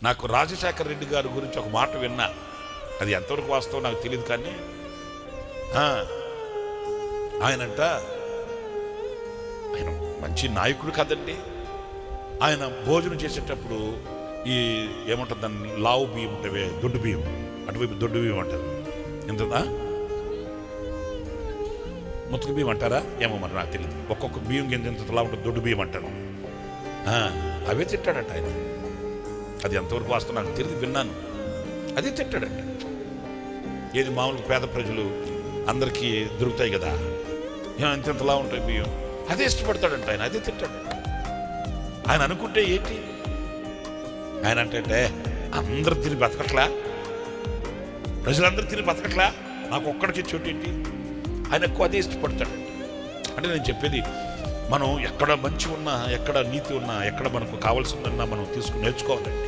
నాకు రాజశేఖర రెడ్డి గారి గురించి ఒక మాట విన్నా, అది ఎంతవరకు వాస్తవం నాకు తెలియదు, కానీ ఆయనంట ఆయన మంచి నాయకుడు కదండి. ఆయన భోజనం చేసేటప్పుడు ఈ ఏమంటారు దాన్ని, లావు బియ్యం ఉంటే దొడ్డు బియ్యం, అటువైపు దొడ్డు బియ్యం అంటారు, ఎంతదా ముతుకు బియ్యం అంటారా ఏమో మరి నాకు తెలియదు. ఒక్కొక్క బియ్యం గింజ ఎంతలా ఉంటుంది, దొడ్డు బియ్యం అంటారు. అవే తిట్టాడట ఆయన. అది ఎంతవరకు వాస్తవం నాకు తెలియదు, విన్నాను. అదే తిట్టాడట. ఏది మామూలుగా పేద ప్రజలు అందరికీ దొరుకుతాయి కదా, ఎంతలా ఉంటాయి బియ్యం, అదే ఇష్టపడతాడంట ఆయన, అదే తిట్టాడంట. ఆయన అనుకుంటే ఏంటి, ఆయన అంటే అందరు తిని బతకట్లా, ప్రజలందరూ తిని బతకట్లా, నాకు ఒక్కడికి చోటు ఏంటి, ఆయన ఎక్కువ అదే ఇష్టపడతాడంట. అంటే నేను చెప్పేది, మనం ఎక్కడ మంచి ఉన్నా, ఎక్కడ నీతి ఉన్నా, ఎక్కడ మనకు కావాల్సిందన్నా మనం నేర్చుకోవాలండి.